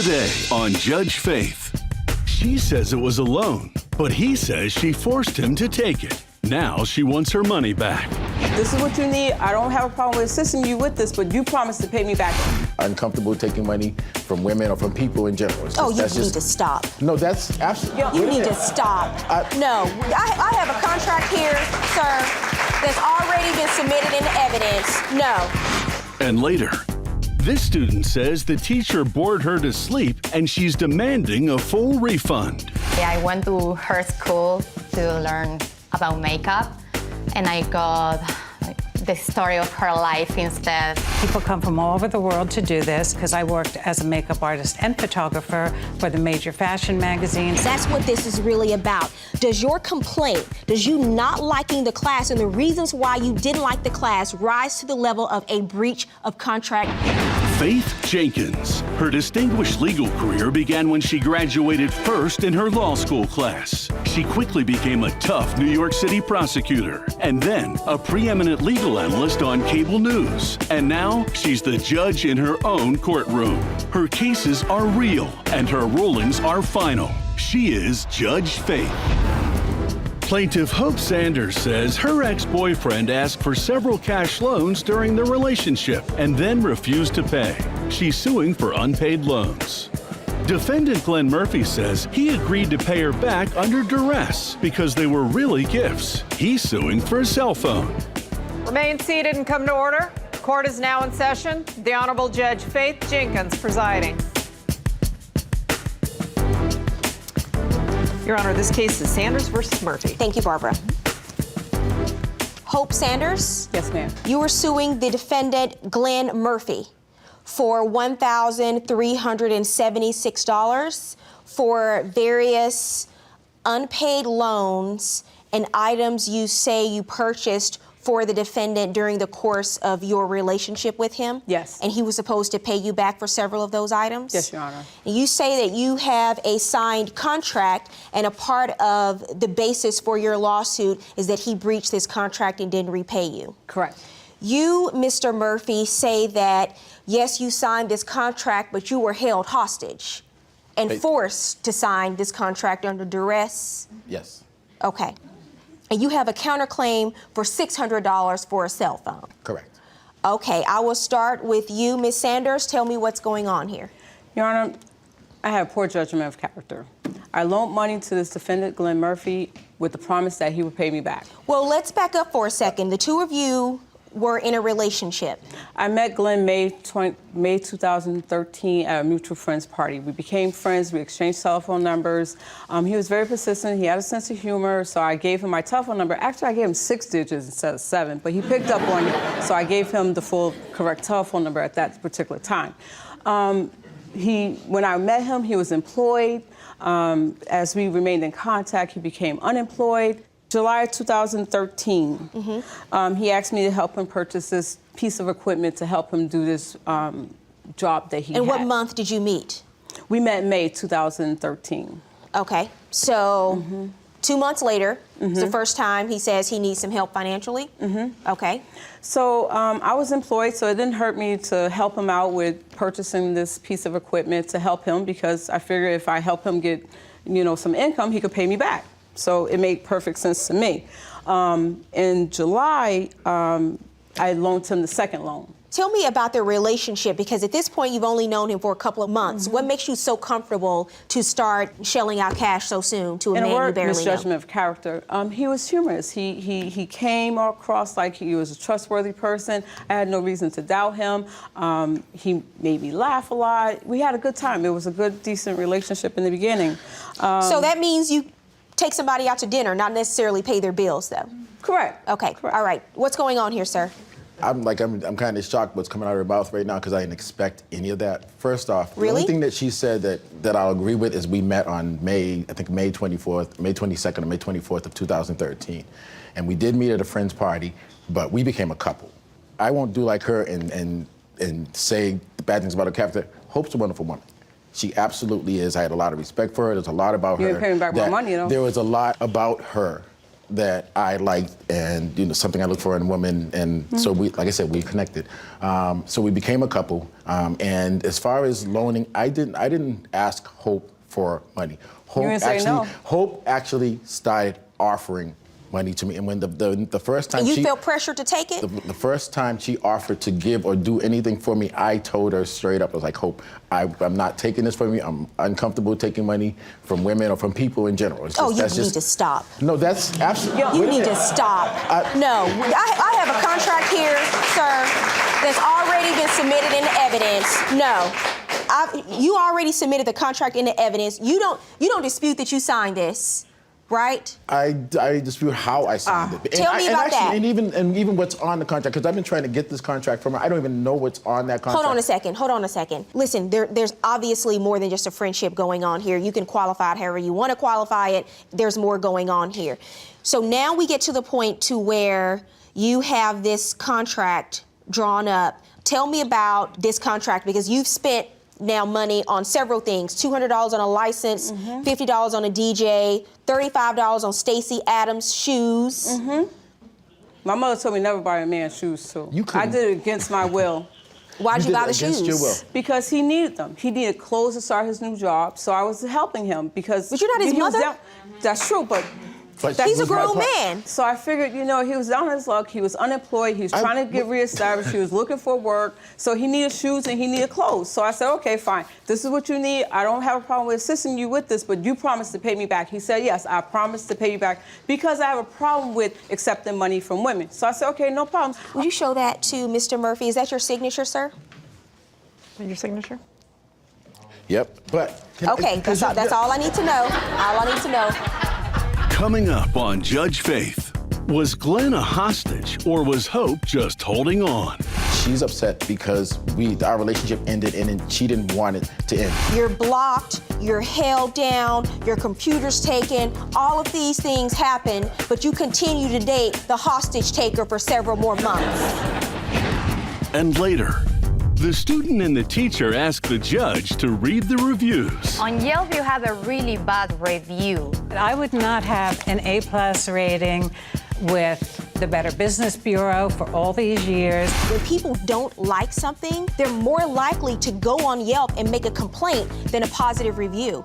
Today on Judge Faith. She says it was a loan, but he says she forced him to take it. Now she wants her money back. This is what you need. I don't have a problem with assisting you with this, but you promised to pay me back. Uncomfortable taking money from women or from people in general. Oh, you need to stop. No, that's absolutely... You need to stop. No, I have a contract here, sir, that's already been submitted into evidence. No. And later, this student says the teacher bored her to sleep and she's demanding a full refund. I went to her school to learn about makeup, and I got the story of her life instead. People come from all over the world to do this because I worked as a makeup artist and photographer for the major fashion magazines. That's what this is really about. Does your complaint, does you not liking the class and the reasons why you didn't like the class rise to the level of a breach of contract? Faith Jenkins. Her distinguished legal career began when she graduated first in her law school class. She quickly became a tough New York City prosecutor and then a preeminent legal analyst on cable news. And now she's the judge in her own courtroom. Her cases are real and her rulings are final. She is Judge Faith. Plaintiff Hope Sanders says her ex-boyfriend asked for several cash loans during their relationship and then refused to pay. She's suing for unpaid loans. Defendant Glenn Murphy says he agreed to pay her back under duress because they were really gifts. He's suing for a cell phone. Remain seated and come to order. Court is now in session. The Honorable Judge Faith Jenkins presiding. Your Honor, this case is Sanders versus Murphy. Thank you, Barbara. Hope Sanders? Yes, ma'am. You are suing the defendant, Glenn Murphy, for $1,376 for various unpaid loans and items you say you purchased for the defendant during the course of your relationship with him? Yes. And he was supposed to pay you back for several of those items? Yes, Your Honor. And you say that you have a signed contract, and a part of the basis for your lawsuit is that he breached this contract and didn't repay you. Correct. You, Mr. Murphy, say that, yes, you signed this contract, but you were held hostage and forced to sign this contract under duress? Yes. Okay. And you have a counterclaim for $600 for a cell phone? Correct. Okay, I will start with you, Ms. Sanders. Tell me what's going on here. Your Honor, I have poor judgment of character. I loaned money to this defendant, Glenn Murphy, with the promise that he would pay me back. Well, let's back up for a second. The two of you were in a relationship. I met Glenn May 2013 at a mutual friends party. We became friends, we exchanged telephone numbers. He was very persistent, he had a sense of humor, so I gave him my telephone number. Actually, I gave him 6 digits instead of 7, but he picked up on it, so I gave him the full correct telephone number at that particular time. When I met him, he was employed. As we remained in contact, he became unemployed. July 2013, he asked me to help him purchase this piece of equipment to help him do this job that he had. And what month did you meet? We met in May 2013. Okay, so 2 months later, it's the first time he says he needs some help financially? Okay. So I was employed, so it didn't hurt me to help him out with purchasing this piece of equipment to help him, because I figured if I help him get, some income, he could pay me back. So it made perfect sense to me. In July, I loaned him the second loan. Tell me about their relationship, because at this point you've only known him for a couple of months. What makes you so comfortable to start shelling out cash so soon to a man you barely know? Misjudgment of character. He was humorous. He came across like he was a trustworthy person. I had no reason to doubt him. He made me laugh a lot. We had a good time. It was a good, decent relationship in the beginning. So that means you take somebody out to dinner, not necessarily pay their bills, though? Correct. Okay. Correct. All right. What's going on here, sir? I'm kind of shocked what's coming out of her mouth right now, because I didn't expect any of that. First off, Really? The only thing that she said that I'll agree with is we met on May 24th, May 22nd or May 24th of 2013. And we did meet at a friend's party, but we became a couple. I won't do like her and say bad things about her character. Hope's a wonderful woman. She absolutely is. I had a lot of respect for her. There's a lot about her. You ain't paying back my money, though. There was a lot about her that I liked, and something I look for in a woman, and so we, like I said, we connected. So we became a couple. And as far as loaning, I didn't ask Hope for money. Hope actually started offering money to me, and when the first time and you felt pressure to take it? The first time she offered to give or do anything for me, I told her straight up, I was like, Hope, I'm not taking this from you. I'm uncomfortable taking money from women or from people in general. It's just, you need to stop. No, that's absolutely. You need to stop. No, I have a contract here, sir, that's already been submitted into evidence. No. You already submitted the contract into evidence. You don't dispute that you signed this, right? I dispute how I signed it. Tell me about that. And even what's on the contract, because I've been trying to get this contract from her. I don't even know what's on that contract. Hold on a second. Listen, there's obviously more than just a friendship going on here. You can qualify it however you want to qualify it. There's more going on here. So now we get to the point to where you have this contract drawn up. Tell me about this contract, because you've spent now money on several things: $200 on a license, $50 on a DJ, $35 on Stacey Adams' shoes. My mother told me never buy a man shoes too. I did it against my will. Why'd you buy the shoes? Against your will. Because he needed them. He needed clothes to start his new job, so I was helping him because. But you're not his mother? That's true, but he's a grown man. So I figured, he was down on his luck. He was unemployed. He was trying to get reestablished. He was looking for work. So he needed shoes and he needed clothes. So I said, okay, fine. This is what you need. I don't have a problem with assisting you with this, but you promised to pay me back. He said, yes, I promised to pay you back because I have a problem with accepting money from women. So I said, okay, no problem. Would you show that to Mr. Murphy? Is that your signature, sir? Your signature? Yep, but. Okay, that's all I need to know. All I need to know. Coming up on Judge Faith, was Glenn a hostage or was Hope just holding on? She's upset because our relationship ended and she didn't want it to end. You're blocked, you're held down, your computer's taken, all of these things happen, but you continue to date the hostage taker for several more months. And later, the student and the teacher ask the judge to read the reviews. On Yelp, you have a really bad review. I would not have an A+ rating with the Better Business Bureau for all these years. When people don't like something, they're more likely to go on Yelp and make a complaint than a positive review.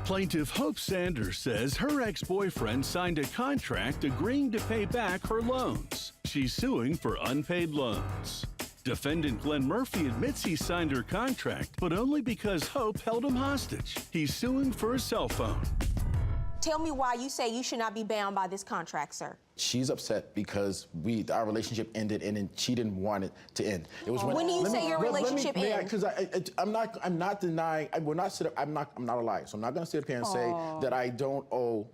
Plaintiff Hope Sanders says her ex-boyfriend signed a contract agreeing to pay back her loans. She's suing for unpaid loans. Defendant Glenn Murphy admits he signed her contract, but only because Hope held him hostage. He's suing for a cell phone. Tell me why you say you should not be bound by this contract, sir. She's upset because our relationship ended and she didn't want it to end. It was when do you say your relationship ended? Because I'm not denying. I'm not a liar, so I'm not going to sit up here and say that I don't owe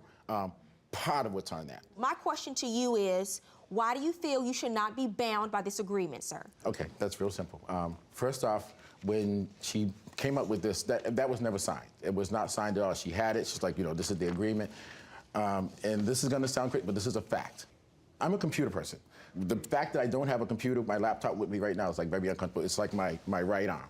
part of what's on that. My question to you is, why do you feel you should not be bound by this agreement, sir? Okay, that's real simple. First off, when she came up with this, that was never signed. It was not signed at all. She had it. She's like, this is the agreement. And this is going to sound crazy, but this is a fact. I'm a computer person. The fact that I don't have a computer, my laptop with me right now is like very uncomfortable. It's like my right arm.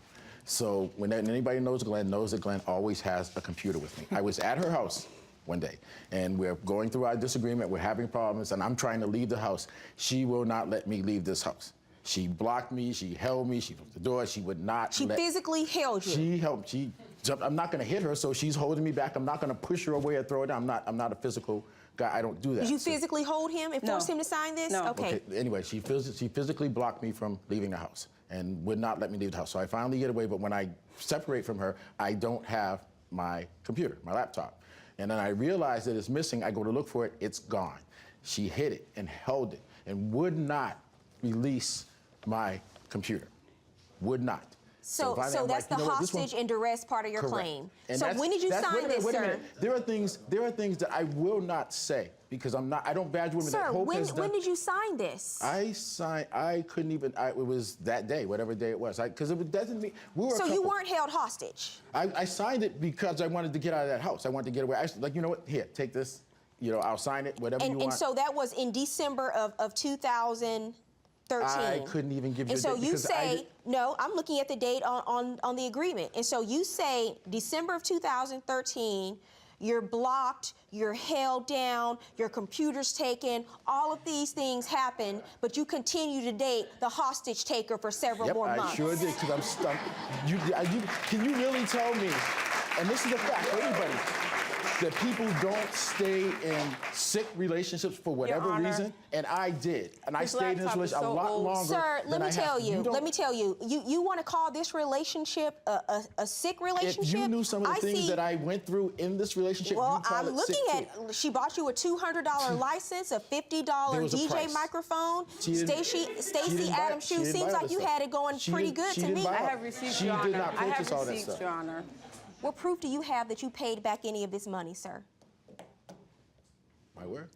So when anybody knows that Glenn always has a computer with me. I was at her house one day, and we're going through our disagreement, we're having problems, and I'm trying to leave the house. She will not let me leave this house. She blocked me, she held me, she closed the door, she would not She physically held you? She jumped. I'm not gonna hit her, so she's holding me back. I'm not gonna push her away or throw her down. I'm not a physical guy, I don't do that. Did you physically hold him and force him to sign this? No. Okay. Anyway, she physically blocked me from leaving the house and would not let me leave the house. So I finally get away, but when I separate from her, I don't have my computer, my laptop. And then I realize that it's missing. I go to look for it, it's gone. She hid it and held it and would not release my computer. Would not. So that's the hostage and duress part of your claim. And so when did you sign this, sir? There are things that I will not say because I don't badge women that Hope has done. When did you sign this? I couldn't even, it was that day, whatever day it was. Because it doesn't mean, we were a couple. You weren't held hostage? I signed it because I wanted to get out of that house. I wanted to get away. I was like, you know what, here, take this. I'll sign it, whatever you want. And so that was in December of 2013. I couldn't even give you a date. And so you say, no, I'm looking at the date on the agreement. And so you say December of 2013, you're blocked, you're held down, your computer's taken, all of these things happen, but you continue to date the hostage taker for several more months. I sure did, because I'm stuck. Can you really tell me, and this is a fact for everybody, that people don't stay in sick relationships for whatever reason? And I did. And I stayed in this relationship a lot longer. Sir, let me tell you, you want to call this relationship a sick relationship? If you knew some of the things that I went through in this relationship, well, you'd call I'm it looking sick at, she bought you a $200 license, a $50 DJ microphone, Stacey Adams shoes. Seems like you had it going pretty good to me. I have receipts, Your Honor. She did not purchase all that receipts, stuff. Your Honor. What proof do you have that you paid back any of this money, sir? My word?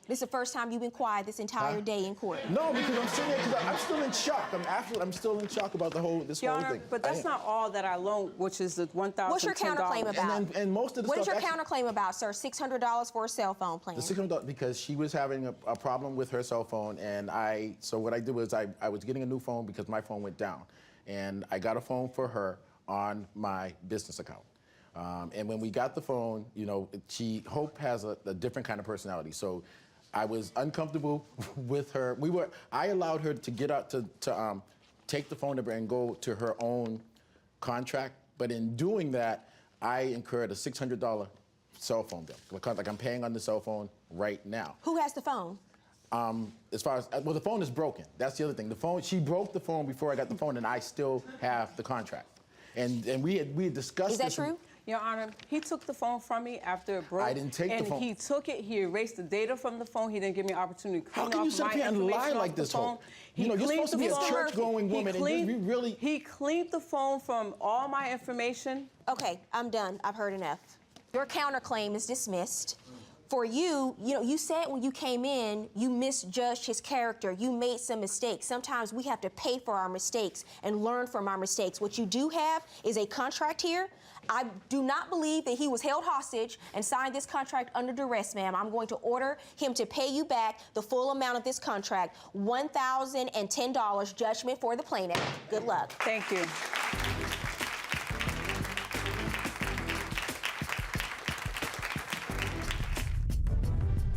This is the first time you've been quiet this entire day in court. No, because I'm sitting there, because I'm still in shock. I'm still in shock about this Your whole Honor, thing. but that's not all that I loaned, which is the $1,010. What's your counterclaim about? And most of the what is stuff your counterclaim about, sir? $600 for a cell phone plan. The $600, because she was having a problem with her cell phone, and so what I did was I was getting a new phone because my phone went down, and I got a phone for her on my business account. And when we got the phone, you know, Hope has a different kind of personality. So I was uncomfortable with her. I allowed her to get out to take the phone number and go to her own contract. But in doing that, I incurred a $600 cell phone bill. Like I'm paying on the cell phone right now. Who has the phone? As far as, well, the phone is broken. That's the other thing. She broke the phone before I got the phone, and I still have the contract. And we had discussed this. Is that true? Your Honor, he took the phone from me after it broke. I didn't take the phone. And he took it, he erased the data from the phone. He didn't give me an opportunity to clean off my information. How can you sit here and lie like this, Hope? You know, you're supposed to be a church-going woman, and you really... He cleaned the phone from all my information. Okay, I'm done. I've heard enough. Your counterclaim is dismissed. For you said when you came in, you misjudged his character. You made some mistakes. Sometimes we have to pay for our mistakes and learn from our mistakes. What you do have is a contract here. I do not believe that he was held hostage and signed this contract under duress, ma'am. I'm going to order him to pay you back the full amount of this contract, $1,010, judgment for the plaintiff. Good luck. Thank you.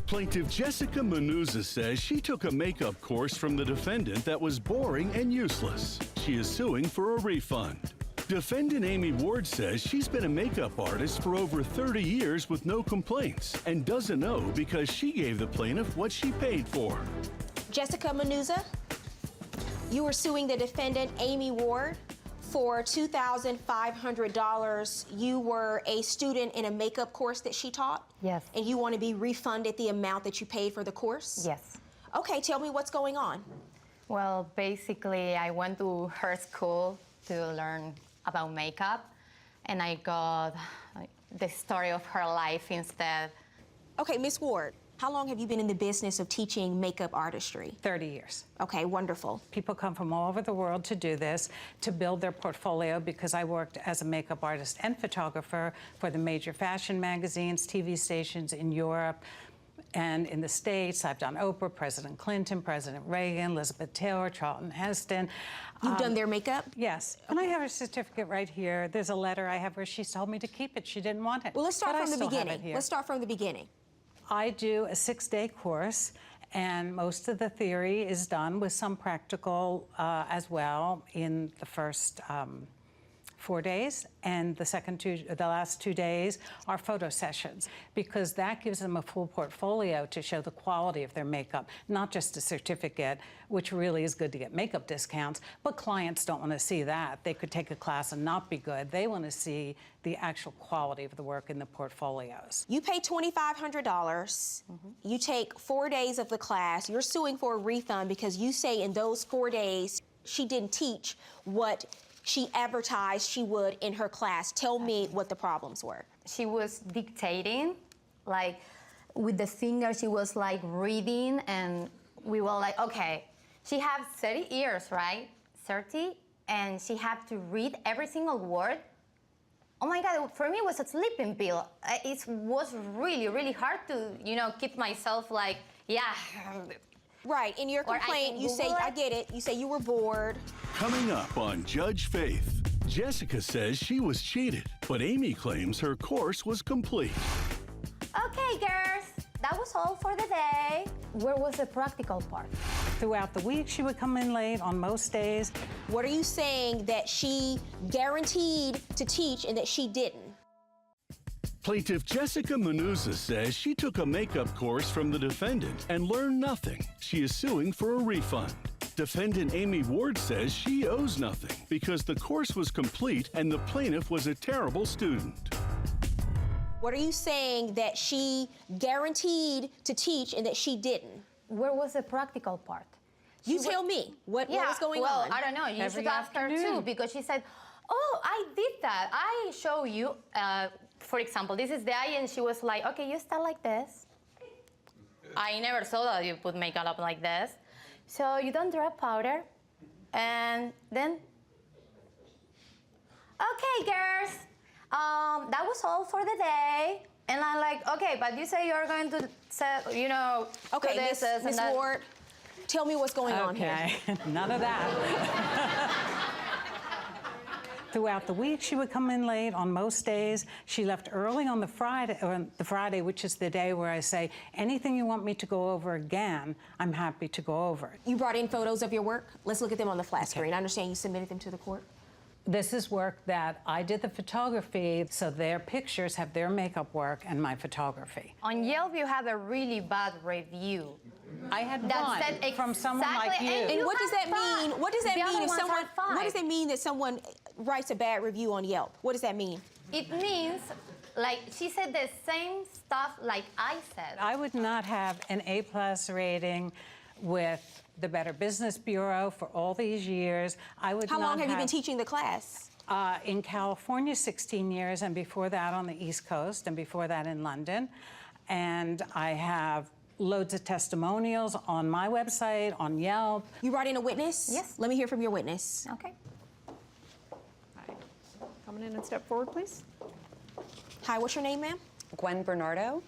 Plaintiff Jessica Menuza says she took a makeup course from the defendant that was boring and useless. She is suing for a refund. Defendant Amy Ward says she's been a makeup artist for over 30 years with no complaints and doesn't know because she gave the plaintiff what she paid for. Jessica Menuza, you were suing the defendant Amy Ward for $2,500. You were a student in a makeup course that she taught? Yes. And you want to be refunded the amount that you paid for the course? Yes. Okay, tell me what's going on. Well, basically, I went to her school to learn about makeup, and I got the story of her life instead. Okay, Miss Ward, how long have you been in the business of teaching makeup artistry? 30 years. Okay, wonderful. People come from all over the world to do this, to build their portfolio, because I worked as a makeup artist and photographer for the major fashion magazines, TV stations in Europe and in the States. I've done Oprah, President Clinton, President Reagan, Elizabeth Taylor, Charlton Heston. You've done their makeup? Yes. And I have a certificate right here. There's a letter I have where she told me to keep it. She didn't want it. Well, let's start But from I the still have it beginning. here. Let's start from the beginning. I do a 6-day course, and most of the theory is done with some practical as well in the first 4 days, and the last 2 days are photo sessions, because that gives them a full portfolio to show the quality of their makeup, not just a certificate, which really is good to get makeup discounts, but clients don't want to see that. They could take a class and not be good. They want to see the actual quality of the work in the portfolios. You pay $2,500. You take 4 days of the class. You're suing for a refund because you say in those 4 days she didn't teach what she advertised she would in her class. Tell me what the problems were. She was dictating, like with the finger, she was like reading, and we were like, okay, she has 30 years, right? 30, and she had to read every single word. Oh my God, for me it was a sleeping pill. It was really, really hard to, keep myself like, yeah. Right, in your complaint, you say, I get it, you say you were bored. Coming up on Judge Faith, Jessica says she was cheated, but Amy claims her course was complete. all for the day. Where was the practical part? Throughout the week, she would come in late on most days. What are you saying that she guaranteed to teach and that she didn't? Plaintiff Jessica Menuza says she took a makeup course from the defendant and learned nothing. She is suing for a refund. Defendant Amy Ward says she owes nothing because the course was complete and the plaintiff was a terrible student. What are you saying that she guaranteed to teach and that she didn't? Where was the practical part? You tell me. What was going well, on? I don't know. You Every should ask her too, afternoon. because she said, oh, I did that. I show you, for example, this is the eye, and she was like, okay, you start like this. I never saw that you put makeup up like this. So you don't drop powder, and then, okay, girls, that was all for the day. And I'm like, okay, but you say you're going to set, you know, Okay, do this and Miss that. Ward, tell me what's going on here. Okay, none of that. Throughout the week, she would come in late on most days. She left early on the Friday, which is the day where I say, anything you want me to go over again, I'm happy to go over it. You brought in photos of your work. Let's look at them on the flat screen. I understand you submitted them to the court. This is work that I did the photography, so their pictures have their makeup work and my photography. On Yelp, you have a really bad review. I had That said one from someone like exactly, you. and And you what does have that mean? five. What does that The mean other if ones someone? are five. What does that mean that someone writes a bad review on Yelp? What does that mean? It means, like, she said the same stuff like I said. I would not have an A+ rating with the Better Business Bureau for all these years. I would How not long have you been teaching the class? In California, 16 years, and before that on the East Coast, and before that in London. And I have loads of testimonials on my website, on Yelp. You brought in a witness? Yes. Let me hear from your witness. Okay. Coming in and step forward, please. Hi, what's your name, ma'am? Gwen Bernardo.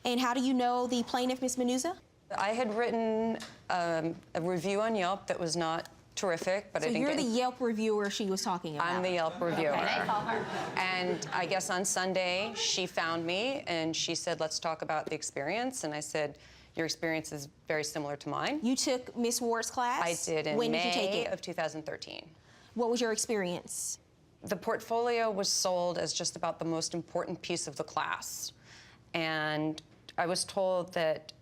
And how do you know the plaintiff, Ms. Menuza? I had written a review on Yelp that was not terrific, but So I think you're the Yelp reviewer she was talking about. I'm the Yelp reviewer. I saw her. And I guess on Sunday, she found me and she said, let's talk about the experience. And I said, your experience is very similar to mine. You took Miss Ward's class? I did in When May did you take it? of 2013. What was your experience? The portfolio was sold as just about the most important piece of the class. And I was told that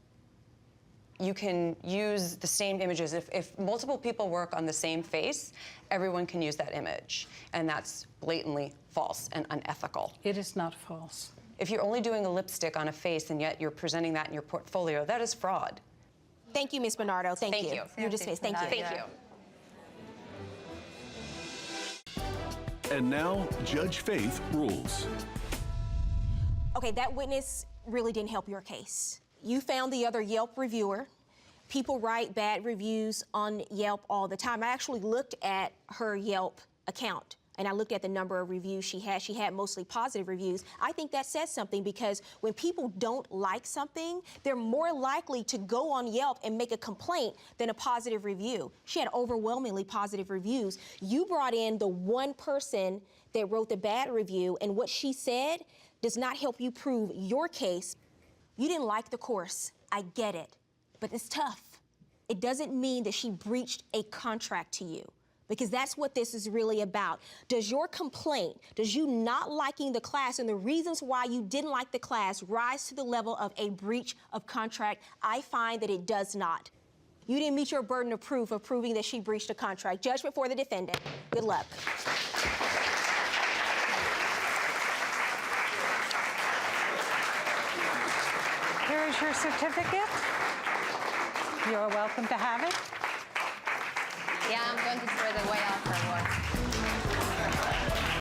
you can use the same images. If multiple people work on the same face, everyone can use that image. And that's blatantly false and unethical. It is not false. If you're only doing a lipstick on a face and yet you're presenting that in your portfolio, that is fraud. Thank you, Ms. Bernardo. Thank Thank you. you. You're dismissed. Thank you. Thank you. And now, Judge Faith rules. Okay, that witness really didn't help your case. You found the other Yelp reviewer. People write bad reviews on Yelp all the time. I actually looked at her Yelp account and I looked at the number of reviews she had. She had mostly positive reviews. I think that says something because when people don't like something, they're more likely to go on Yelp and make a complaint than a positive review. She had overwhelmingly positive reviews. You brought in the one person that wrote the bad review, and what she said does not help you prove your case. You didn't like the course. I get it. But it's tough. It doesn't mean that she breached a contract to you, because that's what this is really about. Does your complaint, does you not liking the class and the reasons why you didn't like the class rise to the level of a breach of contract? I find that it does not. You didn't meet your burden of proof of proving that she breached a contract. Judgment for the defendant. Good luck. Here is your certificate. You're welcome to have it. Yeah, I'm going to throw it away after work.